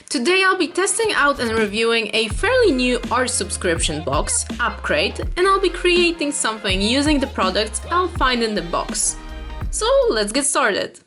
Today I'll be testing out and reviewing a fairly new art subscription box, Upcrate, and I'll be creating something using the products I'll find in the box. So let's get started!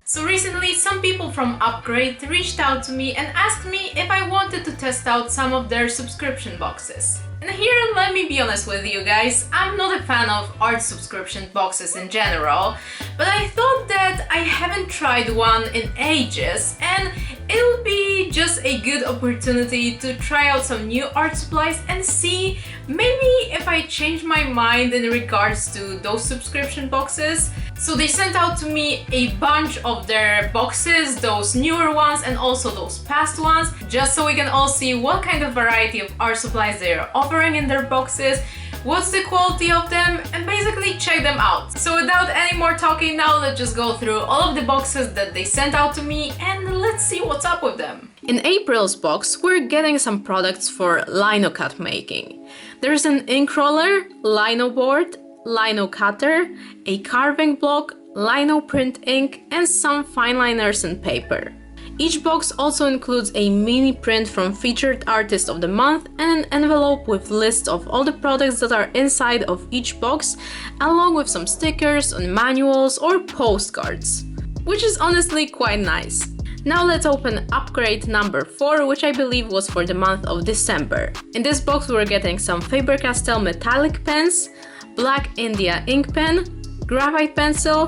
So recently some people from Upcrate reached out to me and asked me if I wanted to test out some of their subscription boxes. And here, let me be honest with you guys, I'm not a fan of art subscription boxes in general, but I thought that I haven't tried one in ages and it would be just a good opportunity to try out some new art supplies and see maybe if I change my mind in regards to those subscription boxes. So they sent out to me a bunch of their boxes, those newer ones and also those past ones, just so we can all see what kind of variety of art supplies they are offering in their boxes, what's the quality of them, and basically check them out. So without any more talking now, let's just go through all of the boxes that they sent out to me and let's see what's up with them. In April's box, we're getting some products for lino cut making. There's an ink roller, lino board, lino cutter, a carving block, lino print ink, and some fine liners and paper. Each box also includes a mini print from Featured Artist of the Month and an envelope with lists of all the products that are inside of each box, along with some stickers on manuals or postcards, which is honestly quite nice. Now let's open Upgrade number 4, which I believe was for the month of December. In this box we're getting some Faber-Castell metallic pens, Black India ink pen, graphite pencil,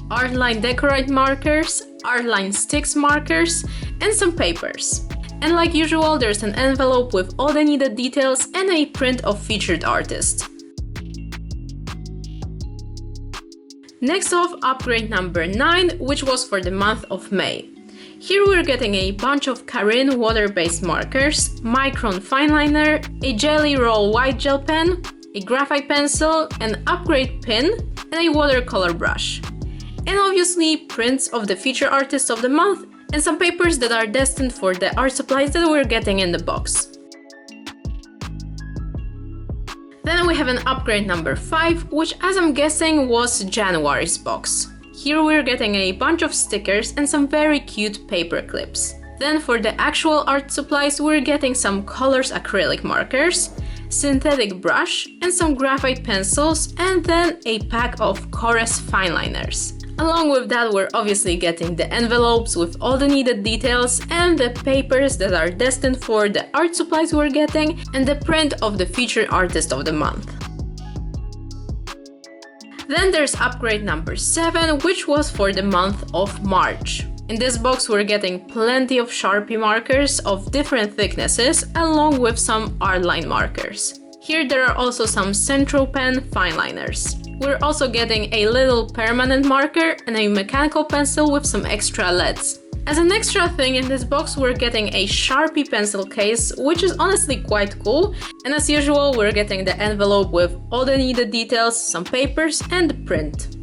Artline Decorate markers, Artline Sticks markers, and some papers. And like usual, there's an envelope with all the needed details and a print of Featured Artist. Next off, Upgrade number 9, which was for the month of May. Here we're getting a bunch of Karin water-based markers, Micron fineliner, a Jelly Roll white gel pen, a graphite pencil, an Upgrade pin, and a watercolor brush. And obviously prints of the featured artists of the month and some papers that are destined for the art supplies that we're getting in the box. Then we have an Upgrade number 5, which as I'm guessing was January's box. Here we're getting a bunch of stickers and some very cute paper clips. Then for the actual art supplies we're getting some colors acrylic markers, synthetic brush, and some graphite pencils, and then a pack of Chorus fineliners. Along with that, we're obviously getting the envelopes with all the needed details and the papers that are destined for the art supplies we're getting and the print of the featured artist of the month. Then there's Upgrade number 7, which was for the month of March. In this box we're getting plenty of Sharpie markers of different thicknesses along with some Artline markers. Here there are also some Centro Pen fineliners. We're also getting a little permanent marker and a mechanical pencil with some extra LEDs. As an extra thing in this box we're getting a Sharpie pencil case, which is honestly quite cool, and as usual we're getting the envelope with all the needed details, some papers and the print.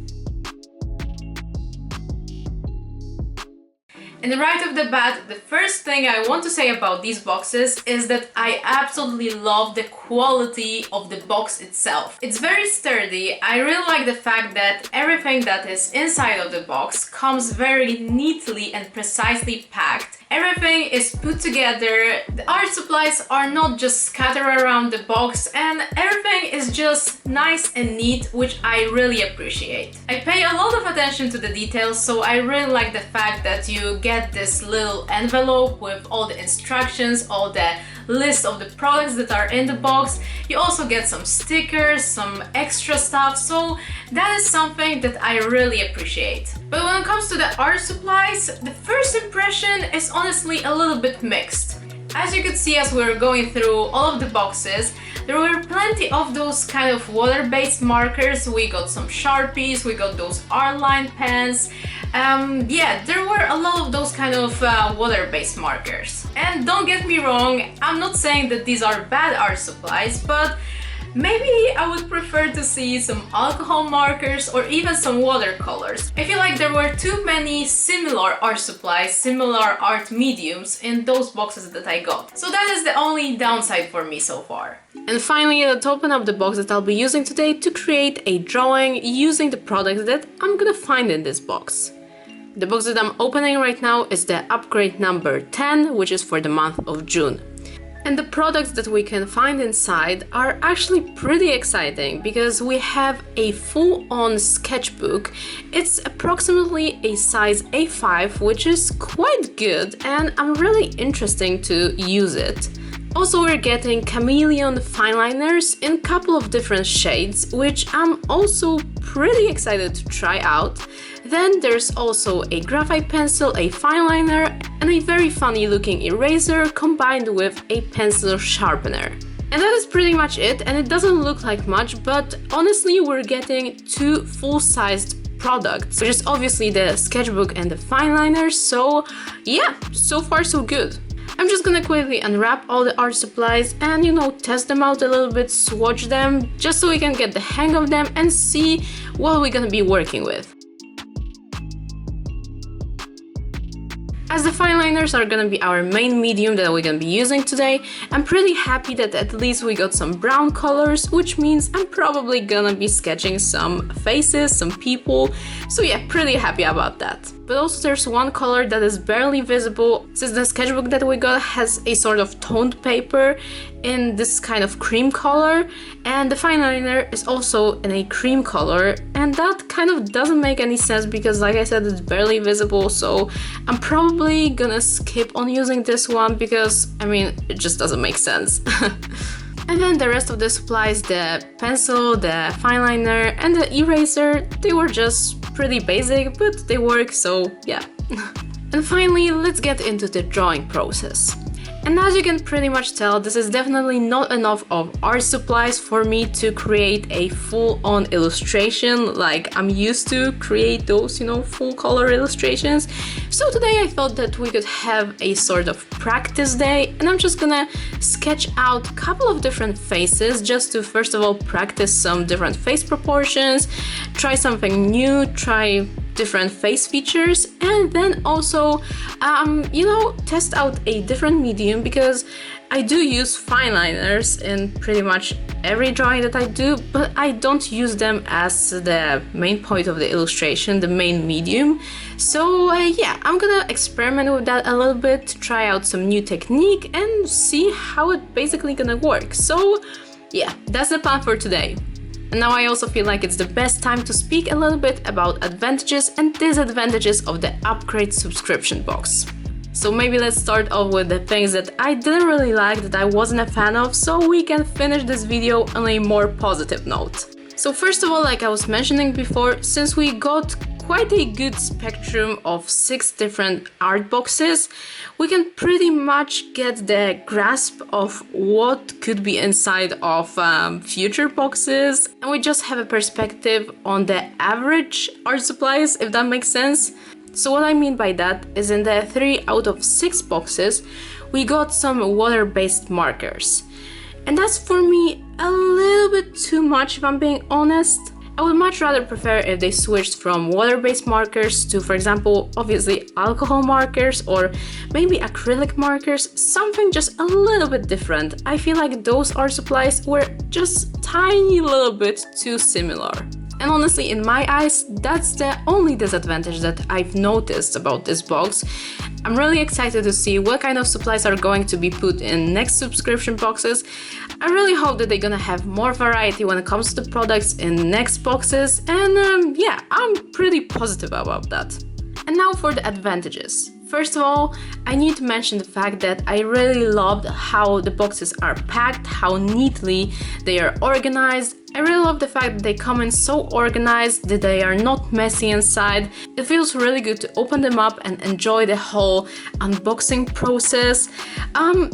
And right off the bat, the first thing I want to say about these boxes is that I absolutely love the quality of the box itself. It's very sturdy. I really like the fact that everything that is inside of the box comes very neatly and precisely packed. Everything is put together, the art supplies are not just scattered around the box, and everything is just nice and neat, which I really appreciate. I pay a lot of attention to the details, so I really like the fact that you get this little envelope with all the instructions, all the list of the products that are in the box. You also get some stickers, some extra stuff, so that is something that I really appreciate. But when it comes to the art supplies, the first impression is honestly a little bit mixed. As you could see as we were going through all of the boxes, there were plenty of those kind of water-based markers. We got some Sharpies, we got those Artline pens. Yeah, there were a lot of those kind of water-based markers. And don't get me wrong, I'm not saying that these are bad art supplies, but maybe I would prefer to see some alcohol markers or even some watercolors. I feel like there were too many similar art supplies, similar art mediums in those boxes that I got. So that is the only downside for me so far. And finally, let's open up the box that I'll be using today to create a drawing using the products that I'm gonna find in this box. The box that I'm opening right now is the Upcrate number 10, which is for the month of June. And the products that we can find inside are actually pretty exciting because we have a full-on sketchbook. It's approximately a size A5, which is quite good, and I'm really interested to use it. Also, we're getting chameleon fineliners in a couple of different shades, which I'm also pretty excited to try out. Then there's also a graphite pencil, a fineliner, and a very funny looking eraser combined with a pencil sharpener. And that is pretty much it, and it doesn't look like much, but honestly we're getting two full-sized products, which is obviously the sketchbook and the fineliner, so yeah, so far so good. I'm just gonna quickly unwrap all the art supplies and, test them out a little bit, swatch them, just so we can get the hang of them and see what we're gonna be working with. As the fineliners are gonna be our main medium that we're gonna be using today, I'm pretty happy that at least we got some brown colors, which means I'm probably gonna be sketching some faces, some people, so yeah, pretty happy about that. But also there's one color that is barely visible, since the sketchbook that we got has a sort of toned paper in this kind of cream color, and the fineliner is also in a cream color, and that kind of doesn't make any sense because, like I said, it's barely visible, so I'm probably gonna skip on using this one because, it just doesn't make sense. And then the rest of the supplies, the pencil, the fineliner, and the eraser, they were just pretty basic, but they work, so yeah. And finally, let's get into the drawing process. And as you can pretty much tell, this is definitely not enough of art supplies for me to create a full-on illustration like I'm used to create those, full color illustrations. So today I thought that we could have a sort of practice day, and I'm just gonna sketch out a couple of different faces just to first of all practice some different face proportions, try something new, try different face features, and then also test out a different medium because I do use fineliners in pretty much every drawing that I do, but I don't use them as the main point of the illustration, the main medium. So yeah, I'm gonna experiment with that a little bit, try out some new technique and see how it basically gonna work. So yeah, that's the plan for today. And now I also feel like it's the best time to speak a little bit about advantages and disadvantages of the Upcrate subscription box. So maybe let's start off with the things that I didn't really like, that I wasn't a fan of, so we can finish this video on a more positive note. So first of all, like I was mentioning before, since we got quite a good spectrum of 6 different art boxes, we can pretty much get the grasp of what could be inside of future boxes, and we just have a perspective on the average art supplies, if that makes sense. So what I mean by that is in the 3 out of 6 boxes, we got some water-based markers. And that's for me a little bit too much, if I'm being honest. I would much rather prefer if they switched from water-based markers to, for example, obviously alcohol markers or maybe acrylic markers, something just a little bit different. I feel like those art supplies were just tiny little bit too similar. And honestly, in my eyes, that's the only disadvantage that I've noticed about this box. I'm really excited to see what kind of supplies are going to be put in next subscription boxes. I really hope that they're gonna have more variety when it comes to products in next boxes, and yeah, I'm pretty positive about that. And now for the advantages. First of all, I need to mention the fact that I really loved how the boxes are packed, how neatly they are organized. I really love the fact that they come in so organized, that they are not messy inside. It feels really good to open them up and enjoy the whole unboxing process.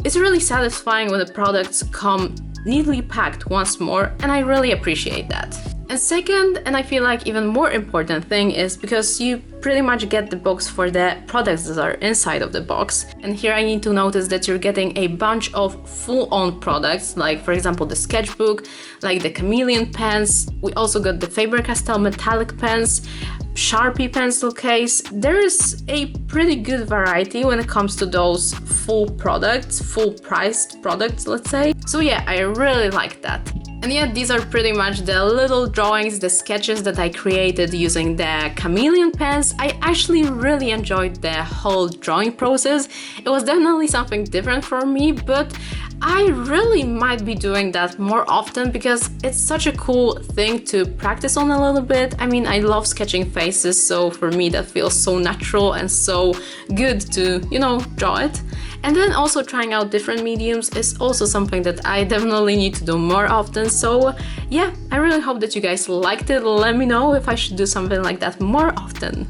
It's really satisfying when the products come neatly packed once more, and I really appreciate that. And second, and I feel like even more important thing, is because you pretty much get the box for the products that are inside of the box. And here I need to notice that you're getting a bunch of full-on products, like for example the sketchbook, like the chameleon pens. We also got the Faber-Castell metallic pens, Sharpie pencil case. There is a pretty good variety when it comes to those full products, full priced products, let's say. So yeah, I really like that. And yeah, these are pretty much the little drawings, the sketches that I created using the chameleon pens. I actually really enjoyed the whole drawing process. It was definitely something different for me, but I really might be doing that more often because it's such a cool thing to practice on a little bit. I mean, I love sketching faces, so for me that feels so natural and so good to, you know, draw it. And then also trying out different mediums is also something that I definitely need to do more often. So yeah, I really hope that you guys liked it. Let me know if I should do something like that more often.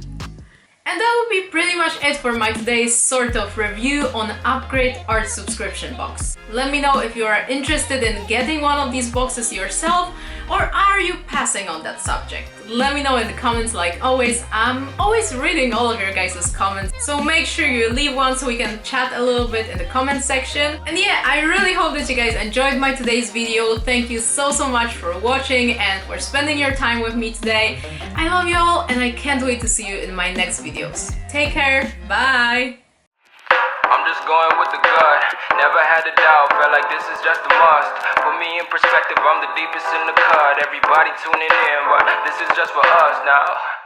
And that would be pretty much it for my today's sort of review on Upcrate art subscription box. Let me know if you are interested in getting one of these boxes yourself, or are you passing on that subject? Let me know in the comments. Like always, I'm always reading all of your guys' comments, so make sure you leave one so we can chat a little bit in the comment section. And yeah, I really hope that you guys enjoyed my today's video. Thank you so much for watching and for spending your time with me today. I love you all and I can't wait to see you in my next videos. Take care, bye! I'm just going with the gut, never had a doubt, felt like this is just a must. Put me in perspective, I'm the deepest in the cut. Everybody tuning in, but this is just for us now.